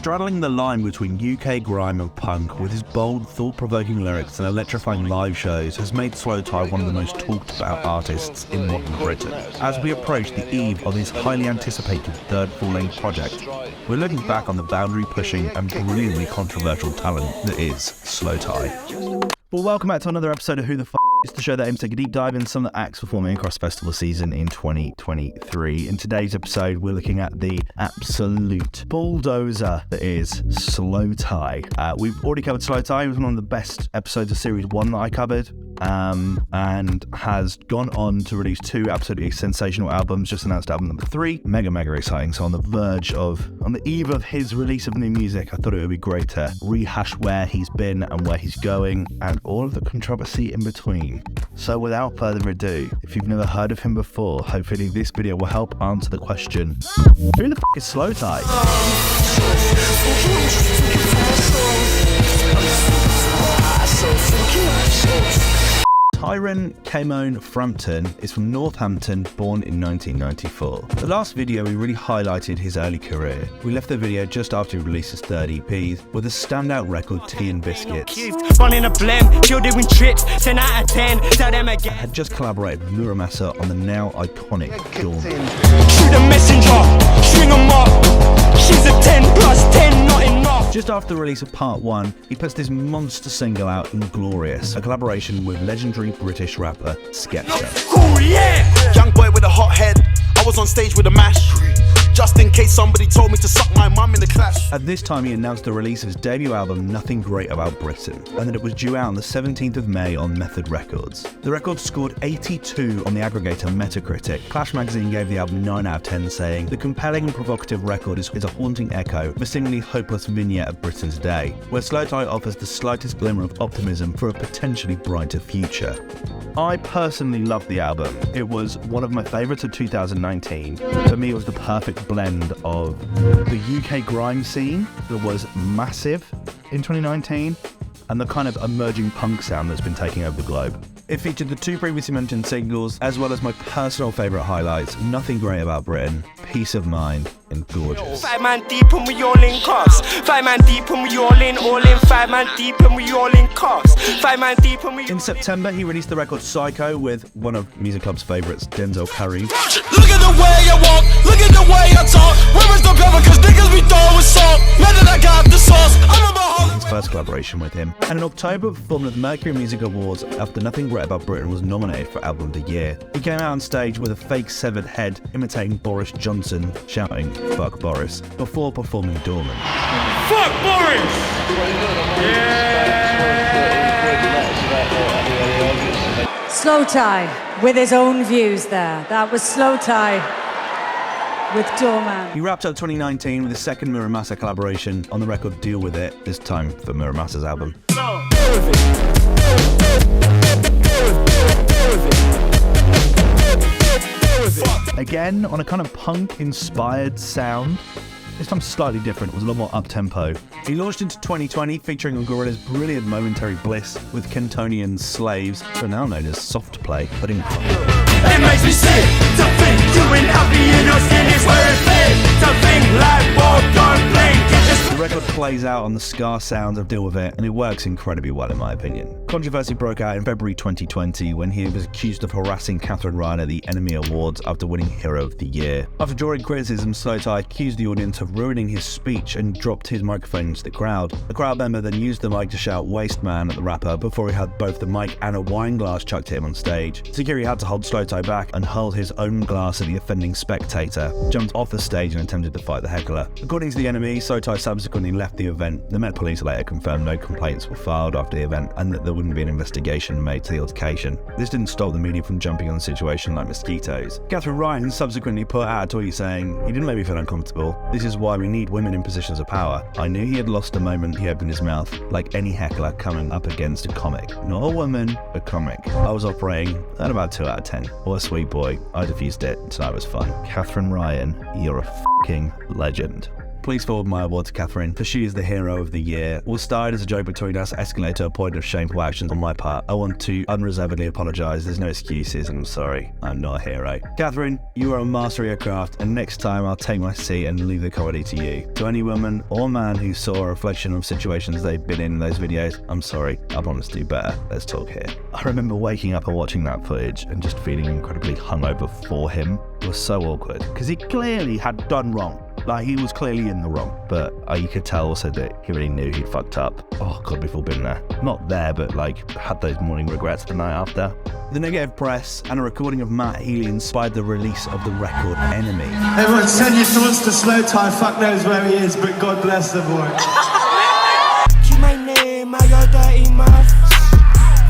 Straddling the line between UK grime and punk with his bold, thought-provoking lyrics and electrifying live shows has made Slowthai one of the most talked about artists in modern Britain. As we approach the eve of his highly anticipated third full-length project, we're looking back on the boundary-pushing and brilliantly controversial talent that is Slowthai. Well, welcome back to another episode of Who the F*** is the show that aims to take a deep dive in some of the acts performing across festival season in 2023. In today's episode, we're looking at the absolute bulldozer that is Slowthai. We've already covered Slowthai. It was one of the best episodes of Series 1 that I covered, and has gone on to release two absolutely sensational albums. Just announced album number 3. Mega exciting. So on the eve of his release of new music, I thought it would be great to rehash where he's been and where he's going and all of the controversy in between. So without further ado, if you've never heard of him before, hopefully this video will help answer the question, who the f*** is Slowthai? Tyron Frampton is from Northampton, born in 1994. The last video we really highlighted his early career. We left the video just after he released his third EP with a standout record, Tea and Biscuits. Had just collaborated with Muramasa on the now iconic Dawn. Shoot a messenger, string 'em up. She's a 10 plus 10, not enough. Just after the release of part 1, he puts this monster single out, Inglorious, a collaboration with legendary British rapper Skepta. Cool, yeah! Young boy with a hot head, I was on stage with a mash, just in case somebody told me to suck my mum in the clash. At this time, he announced the release of his debut album, Nothing Great About Britain, and that it was due out on the 17th of May on Method Records. The record scored 82 on the aggregator Metacritic. Clash magazine gave the album 9 out of 10, saying, "The compelling and provocative record is a haunting echo of a seemingly hopeless vignette of Britain today, where Slowthai offers the slightest glimmer of optimism for a potentially brighter future." I personally loved the album. It was one of my favourites of 2019. For me, it was the perfect blend of the UK grime scene that was massive in 2019 and the kind of emerging punk sound that's been taking over the globe. It featured the 2 previously mentioned singles, as well as my personal favourite highlights, Nothing Great About Britain, Peace of Mind, and Gorgeous. 5 man deep and we all in cuffs. 5 man deep and we all in. 5 man deep and we all in cuffs. 5 man deep and we... In September, he released the record Psycho with one of Music Club's favourites, Denzel Curry. Look at the way I walk, look at the way I talk. Where is the pepper? Cause niggas we throw with salt. Man, that I got the sauce. I'm about his first collaboration with him. And in October, performed at the Mercury Music Awards after Nothing Great About Britain was nominated for Album of the Year. He came out on stage with a fake severed head, imitating Boris Johnson, shouting, "Fuck Boris," before performing Dormant. Fuck Boris! Slowthai with his own views there. That was Slowthai with Doorman. He wrapped up 2019 with his second Muramasa collaboration on the record Deal With It, this time for Muramasa's album. Again, on a kind of punk-inspired sound. This time slightly different, it was a lot more up-tempo. He launched into 2020 featuring on Gorilla's brilliant Momentary Bliss with Kentonian Slaves, who are now known as Soft Play, but in punk. It makes me sick to think doing happy in your skin is where it fits. To think like walk on blink. The record plays out on the ska sound of Deal With It, and it works incredibly well in my opinion. Controversy broke out in February 2020 when he was accused of harassing Catherine Ryan at the Enemy Awards after winning Hero of the Year. After drawing criticism, Slowthai accused the audience of ruining his speech and dropped his microphone into the crowd. The crowd member then used the mic to shout "Waste Man" at the rapper before he had both the mic and a wine glass chucked at him on stage. Security had to hold Slowthai back and hurled his own glass at the offending spectator, jumped off the stage and attempted to fight the heckler. According to the Enemy, Slowthai subsequently left the event. The Met Police later confirmed no complaints were filed after the event and that there wouldn't be an investigation made to the altercation. This didn't stop the media from jumping on the situation like mosquitoes. Catherine Ryan subsequently put out a tweet saying, "He didn't make me feel uncomfortable. This is why we need women in positions of power. I knew he had lost the moment he opened his mouth, like any heckler coming up against a comic. Not a woman, a comic. I was operating at about 2 out of 10. What a sweet boy. I diffused it. Tonight was fun." Catherine Ryan, you're a f***ing legend. please forward my award to Catherine, for she is the hero of the year. All started as a joke between us, escalated to a point of shameful actions on my part. I want to unreservedly apologise. There's no excuses, and I'm sorry. I'm not a hero. Catherine, you are a master of your craft, and next time I'll take my seat and leave the comedy to you. To any woman or man who saw a reflection of situations they've been in those videos, I'm sorry. I promise to do better. Let's talk here. I remember waking up and watching that footage and just feeling incredibly hungover for him. It was so awkward, because he clearly had done wrong. Like, he was clearly in the wrong, but you could tell also that he really knew he'd fucked up. Oh God, we've all been there. Not there, but like, had those morning regrets the night after. The negative press and a recording of Matt Healy inspired the release of the record Enemy. Everyone send your thoughts to Slowthai, fuck knows where he is, but God bless the boy. Keep my name out your dirty mouth.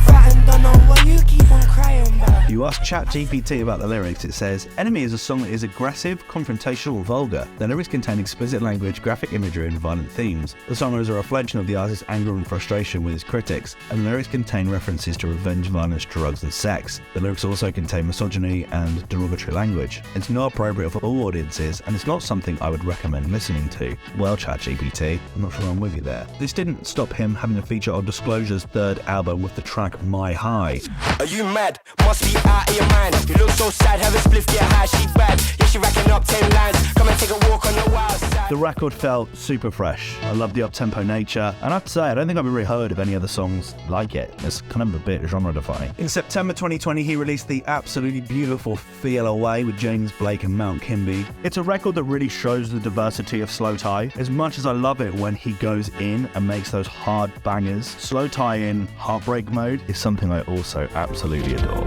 Fat and don't know what you keep on crying about. You ask ChatGPT about the lyrics, it says, Enemy is a song that is aggressive, confrontational, and vulgar. The lyrics contain explicit language, graphic imagery, and violent themes. The song is a reflection of the artist's anger and frustration with his critics, and the lyrics contain references to revenge, violence, drugs, and sex. The lyrics also contain misogyny and derogatory language. It's not appropriate for all audiences, and it's not something I would recommend listening to. Well, ChatGPT, I'm not sure I'm with you there. This didn't stop him having a feature on Disclosure's third album with the track My High. Are you mad? Must be out of your mind. You look so sad, have a spliff, get high, she bad. Yeah, she racking up 10 lines. Come and take a walk on the wild side. The record felt super fresh. I love the up-tempo nature, and I have to say, I don't think I've really heard of any other songs like it. It's kind of a bit genre-defining. In September 2020, he released the absolutely beautiful Feel Away with James Blake and Mount Kimby. It's a record that really shows the diversity of Slowthai. As much as I love it when he goes in and makes those hard bangers, Slowthai in heartbreak mode is something I also absolutely adore.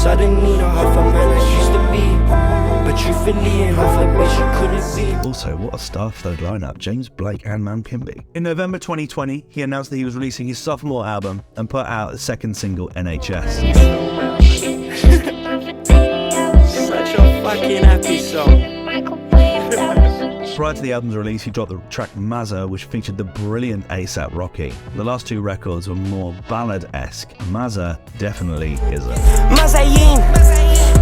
Suddenly not half a man I used to be, but truthfully and half a bitch you couldn't be. Also, what a star-studded lineup, James Blake and Mount Kimby. In November 2020, he announced that he was releasing his sophomore album and put out the second single, NHS. Such a fucking happy song. Prior to the album's release, he dropped the track Mazza, which featured the brilliant A$AP Rocky. The last two records were more ballad-esque. Mazza definitely isn't.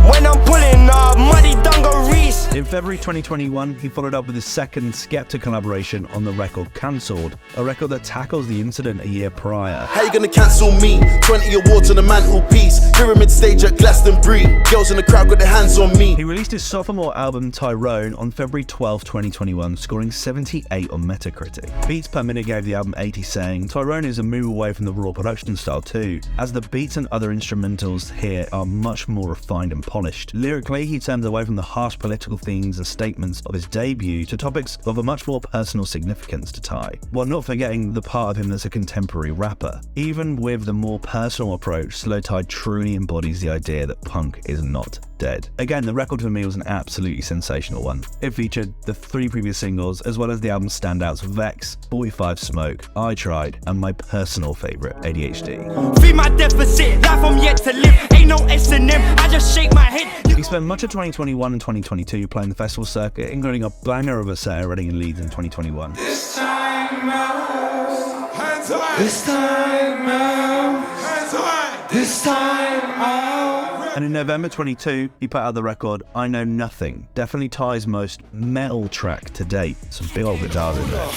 When I'm pulling up, muddy dungarees. In February 2021, he followed up with his second Skepta collaboration on the record Cancelled, a record that tackles the incident a year prior. How you gonna cancel me? 20 awards on the mantelpiece. Pyramid stage at Glastonbury. Girls in the crowd got their hands on me. He released his sophomore album Tyrone on February 12, 2021, scoring 78 on Metacritic. Beats per minute gave the album 80, saying, Tyrone is a move away from the raw production style too, as the beats and other instrumentals here are much more refined and polished. Lyrically, he turns away from the harsh political themes and statements of his debut to topics of a much more personal significance to Ty, while not forgetting the part of him that's a contemporary rapper. Even with the more personal approach, Slowthai truly embodies the idea that punk is not dead. Again, the record for me was an absolutely sensational one. It featured the 3 previous singles, as well as the album's standouts Vex, 45 Smoke, I Tried, and my personal favourite, ADHD. Free my deficit, life I'm yet to live. Ain't no S&M, I just shake my head. He spent much of 2021 and 2022 playing the festival circuit, including a banger of a set at Reading and Leeds in 2021. This time out, hands high. This time out, hands high. This time out. And in November 22, he put out the record I Know Nothing, definitely Ty's most metal track to date. Some big old guitars in there.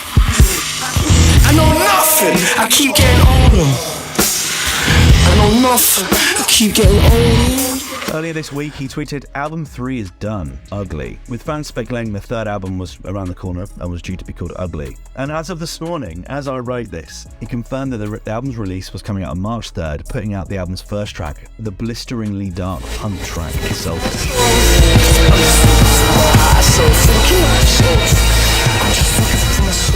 I know nothing, I keep getting older. I know nothing, I keep getting older. Earlier this week, he tweeted, Album 3 is done, Ugly, with fans speculating the third album was around the corner and was due to be called Ugly. And as of this morning, as I wrote this, he confirmed that the album's release was coming out on March 3rd, putting out the album's first track, the blisteringly dark punk track, Slowthai.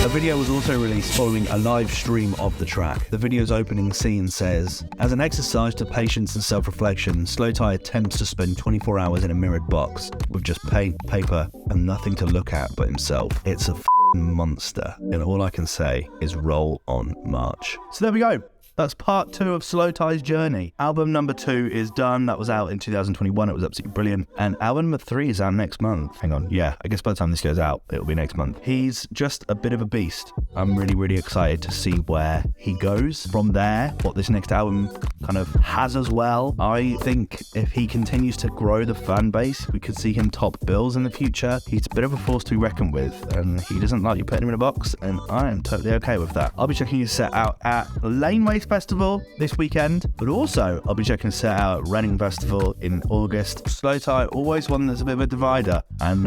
A video was also released following a live stream of the track. The video's opening scene says, as an exercise to patience and self-reflection, Slowthai attempts to spend 24 hours in a mirrored box with just paint, paper, and nothing to look at but himself. It's a monster, and all I can say is roll on March. So there we go. That's part 2 of Slowthai's journey. Album number 2 is done. That was out in 2021. It was absolutely brilliant. And album number 3 is out next month. Hang on. Yeah, I guess by the time this goes out, it'll be next month. He's just a bit of a beast. I'm really, really excited to see where he goes from there, what this next album kind of has as well. I think if he continues to grow the fan base, we could see him top bills in the future. He's a bit of a force to be reckoned with, and he doesn't like you putting him in a box, and I am totally okay with that. I'll be checking his set out at Laneways Festival this weekend, but also I'll be checking his set out at Reading Festival in August. Slowthai, always one that's a bit of a divider, and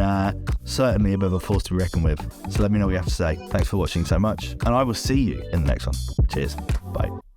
certainly a bit of a force to be reckoned with. So let me know what you have to say. Thanks for watching so much, and I will see you in the next one. Cheers. Bye.